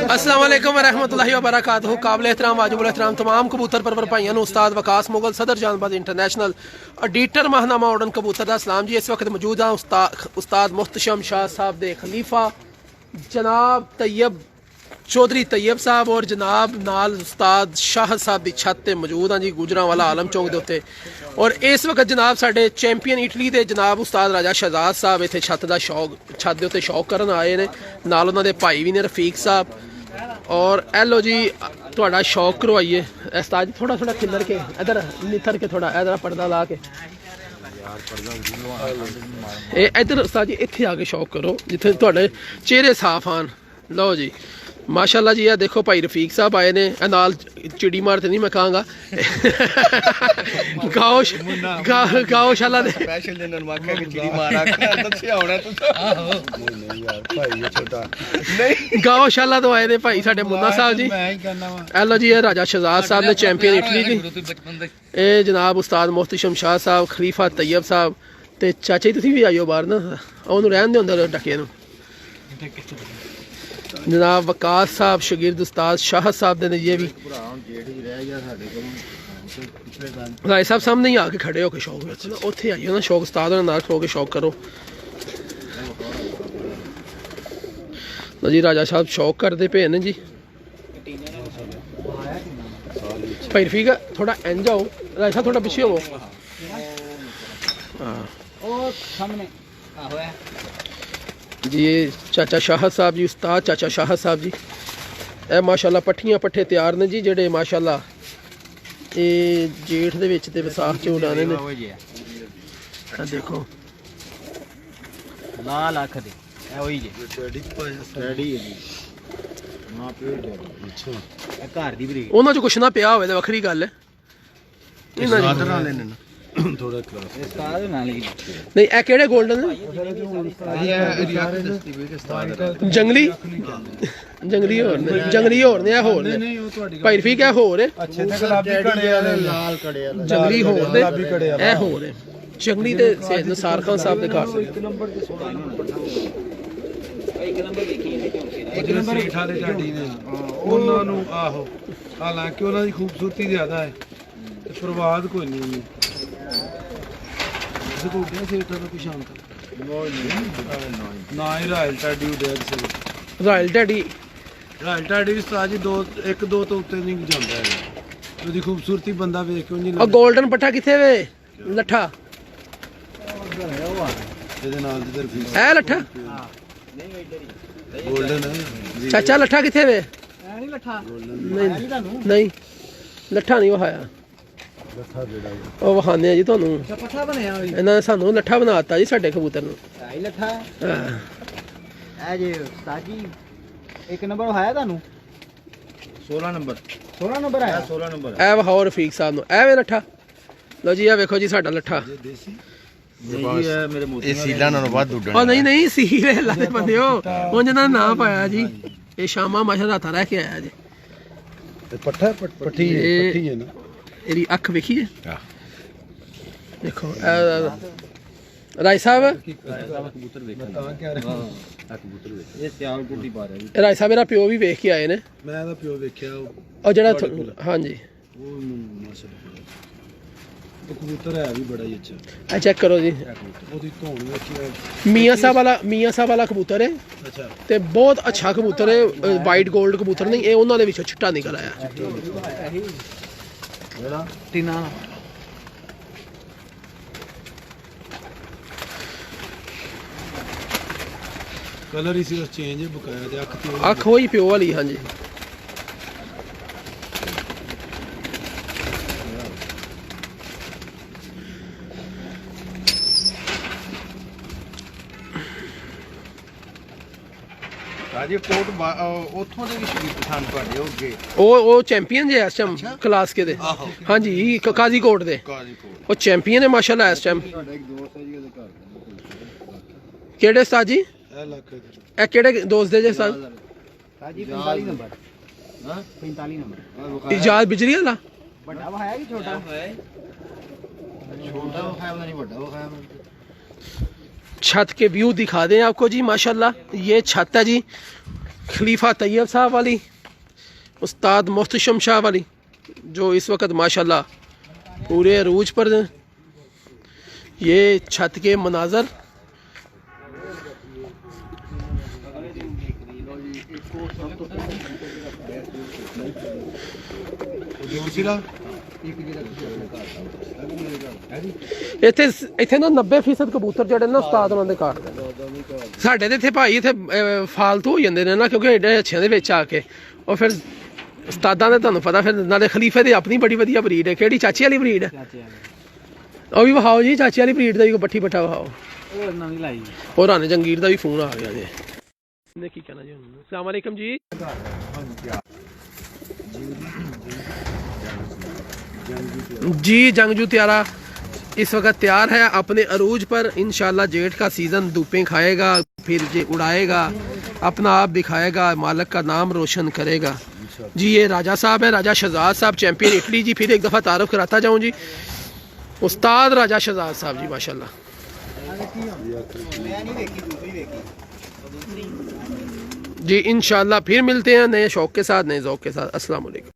अस्सलाम वालेकुम रहमतुल्लाहि व बरकातहू। काबिल एहतराम वाजिबुल एहतराम तमाम कबूतर परवर भाइयों उस्ताद वकास मुगल सदर जानबाज इंटरनेशनल एडिटर माहनामा ऑर्डन कबूतर का सलाम जी। इस वक्त मौजूद हाँ उस्ताद मुहतशम शाह साहब दे खलीफा जनाब तैयब चौधरी तैयब साहब और जनाब नाल उस्ताद शाह साहब की छत पर मौजूद हाँ जी, गुजरांवाला आलम चौक के उत्ते। और इस वक्त जनाब साडे चैंपियन इटली के जनाब उस्ताद राजा शहजाद साहब इत्थे छत का शौक छत के उत्ते शौक करन आए ने, नाल उन्हां दे भाई भी ने रफीक साहब। और एलो जी तुहाडा शौक करवाइए उस्ताद जी, थोड़ा थोड़ा खिलर के इधर निथर के थोड़ा इधर पर्दा ला के इधर उस्ताद जी इत्थे आके शौक करो जिथे तुहाडे चेहरे साफ आन। लो जी माशाल्लाह जी, देखो भाई रफीक साहब आए ने, नाल चिड़ी मारते नहीं मैं कहांगा गौशाला दे गौशाला तो आए ने भाई साडे मुन्ना साहब जी। हेलो जी, राजा शहजाद साहब ने चैंपियन इटली दी, ए जनाब उस्ताद मुहतशम शाह साहब खलीफा तैयब साहब ते चाचा जी तुसीं भी आइयो बाहर ना, ओनू रहन दे अंदर डके नू। जनाब वकास साहब शगिर्द उस्ताद शाह साहब ने ये भी राय साहब सामने ही आके खड़े होके शौक उत्थे आइयो ना, शौक उस्ताद नाल खड़ो के शौक करो जी। राजा साहब शौक करते पे ने जी। भाई रफीक थोड़ा इंज आओ, राजा साहब थोड़ा पीछे हो। जी चाचा शाह साहब जी, उस्ताद चाचा शाह साहब जी, ए माशाल्लाह पट्ठियां पट्ठे तैयार ने जी, जेडे माशाल्लाह ये जेठ दे विच ते विसाख च उड़ाने ने। देखो लाल अख दे ए ओही जे स्टडी है जी, मां प्यो डैडी अच्छा ए घर दी ब्रीड ओना जो कुछ ना पिया होवे ते वखरी गल है। इना जी ना लेने ना थोड़ा क्लास उस्ताद नाल ही नहीं ए केड़े गोल्डन जंगली जंगली होर ने होर ने भाई रफीक है होर है अच्छे ते गुलाबी कड़े वाले लाल कड़े वाले जंगली होर ने ए होर है जंगली ते सैयद नसार खान साहब दे घर एक नंबर ते 16 एक नंबर देखिए एक नंबर ठाले ढाडी ने ਉਹਨਾਂ ਨੂੰ ਆਹੋ, ਹਾਲਾਂਕਿ ਉਹਨਾਂ ਦੀ ਖੂਬਸੂਰਤੀ ਜ਼ਿਆਦਾ ਹੈ ਤੇ ਪ੍ਰਵਾਦ ਕੋਈ ਨਹੀਂ खूबसूरती बंदा वेख के गोल्डन पट्ठा किथे वे लट्ठा लट्ठा चाचा लट्ठा किथे वे नहीं लट्ठा नहीं वहाया ਉਹ ਵਖਾਉਂਦੇ ਜੀ ਤੁਹਾਨੂੰ ਪੱਠਾ ਬਣਿਆ ਹੋਈ ਇਹਨਾਂ ਨੇ ਸਾਨੂੰ ਲੱਠਾ ਬਣਾ ਦਿੱਤਾ ਜੀ ਸਾਡੇ ਕਬੂਤਰ ਨੂੰ ਲੱਠਾ ਇਹ ਜੀ ਉਸਤਾਦ ਜੀ ਇੱਕ ਨੰਬਰ ਹੋਇਆ ਤੁਹਾਨੂੰ 16 ਨੰਬਰ ਆਇਆ 16 ਨੰਬਰ ਇਹ ਵਹਾਓ ਰਫੀਕ ਸਾਹਿਬ ਨੂੰ ਇਹ ਵੇ ਲੱਠਾ। ਲਓ ਜੀ ਇਹ ਵੇਖੋ ਜੀ ਸਾਡਾ ਲੱਠਾ ਇਹ ਸੀਲਾਂ ਨਾਲੋਂ ਵੱਧ ਉੱਡਣ ਉਹ ਨਹੀਂ ਸੀਲ ਅੱਲਾ ਦੇ ਬੰਦਿਓ ਉਂਝ ਦਾ ਨਾਂ ਪਾਇਆ ਜੀ। ਇਹ ਸ਼ਾਮਾ ਮਾਸ਼ਾਅੱਲਾ ਹੱਥਾਂ ਰਹਿ ਕੇ ਆਇਆ ਜੀ ਤੇ ਪੱਠਾ ਪੱਠੀ ਹੈ ਨਾ ਇਹਦੀ ਅੱਖ ਵੇਖੀਏ ਦੇਖੋ ਰਾਏ ਸਾਹਿਬ ਰਾਏ ਸਾਹਿਬ ਮੇਰਾ ਪਿਓ ਵੀ ਵੇਖ ਕੇ ਆਏ ਨੇ, ਮੈਂ ਇਹਦਾ ਪਿਓ ਵੇਖਿਆ ਉਹ ਜਿਹੜਾ ਹਾਂਜੀ ਕਬੂਤਰ ਹੈ ਵੀ ਬੜਾ ਹੀ ਅੱਛਾ। ਚੈੱਕ ਕਰੋ ਜੀ ਉਹਦੀ ਧੌਣ ਵੇਖੀ, ਮੀਆਂ ਸਾਹਿਬ ਵਾਲਾ ਕਬੂਤਰ ਹੈ ਅੱਛਾ ਤੇ ਬਹੁਤ ਅੱਛਾ ਕਬੂਤਰ ਹੈ, ਵਾਈਟ 골ਡ ਕਬੂਤਰ ਨਹੀਂ ਇਹ ਉਹਨਾਂ ਦੇ ਵਿੱਚੋਂ ਚਿੱਟਾ ਨਿਕਲ ਆਇਆ टीना कलर ही सिर्फ चेंज है बकाया ते अख होई प्यो वाली। हाँ जी ਰਾਜੀ ਕੋਟ ਉਥੋਂ ਦੇ ਵੀ ਸ਼ਰੀਰ ਪਛਾਣ ਤੁਹਾਡੇ ਹੋ ਗਏ ਉਹ ਚੈਂਪੀਅਨ ਜੇ ਇਸ ਟਾਈਮ ਕਲਾਸ ਕੇ ਦੇ ਹਾਂਜੀ ਕਾਜ਼ੀ ਕੋਟ ਦੇ ਉਹ ਚੈਂਪੀਅਨ ਹੈ ਮਾਸ਼ਾਅੱਲਾ ਇਸ ਟਾਈਮ। ਕਿਹੜੇ ਉਸਤਾਦ ਜੀ ਇਹ ਕਿਹੜੇ ਦੋਸਤ ਦੇ ਜੇ ਉਸਤਾਦ? ਜੀ 45 ਨੰਬਰ ਹਾਂ 45 ਨੰਬਰ ਇਜਾਜ਼ ਬਿਜਲੀ ਵਾਲਾ ਵੱਡਾ ਵਾ ਹੈ ਕਿ ਛੋਟਾ ਵਾ ਨਹੀਂ ਵੱਡਾ ਵਾ ਹੈ। छत के व्यू दिखा दें आपको जी। माशाल्लाह ये छत है जी, खलीफा तैयब साहब वाली, उस्ताद मोहतशम शाह वाली, जो इस वक्त माशाल्लाह पूरे अरूज पर हैं। ये छत के मनाजर, इत्थे इत्थे ना 90% कबूतर जड़े ना उस्ताद उन्होंने काटते हैं। साढ़े तो इत्थे भाई इत्थे फालतू हो जाते हैं ना, क्योंकि एडे अच्छे दे विच आके और फिर उस्तादां दे तुहानूं पता, फिर नाले खलीफे दी अपनी बड़ी वधिया ब्रीड है। केड़ी चाची वाली ब्रीड है? ਉਹ ਵੀ ਵਿਖਾਓ ਜੀ, ਚਾਚੀ वाली ब्रीड ਦਾ ਵੀ ਪੱਠੀ ਪੱਠਾ ਵਿਖਾਓ। ਉਹ ਨਵੀਂ ਲਾਈ और राने जंगीर ਦਾ ਵੀ ਫੋਨ ਆ ਗਿਆ ਜੀ। ਨੇ ਕੀ ਕਹਿਣਾ ਜੀ? अस्सलाम वालेकुम जी। जी जंगजू त्यारा इस वक्त तैयार है अपने अरूज पर। इंशाल्लाह जेठ का सीज़न धूपें खाएगा, फिर ये उड़ाएगा, अपना आप दिखाएगा, मालिक का नाम रोशन करेगा। जी ये राजा साहब है, राजा शहजाद साहब, चैंपियन इटली जी। फिर एक दफ़ा तारुफ कराता जाऊँ जी, उस्ताद राजा शहजाद साहब जी माशाल्लाह। जी इंशाल्लाह फिर मिलते हैं नए शौक के साथ, नए ज़ौक़ के साथ। अस्सलाम वालेकुम।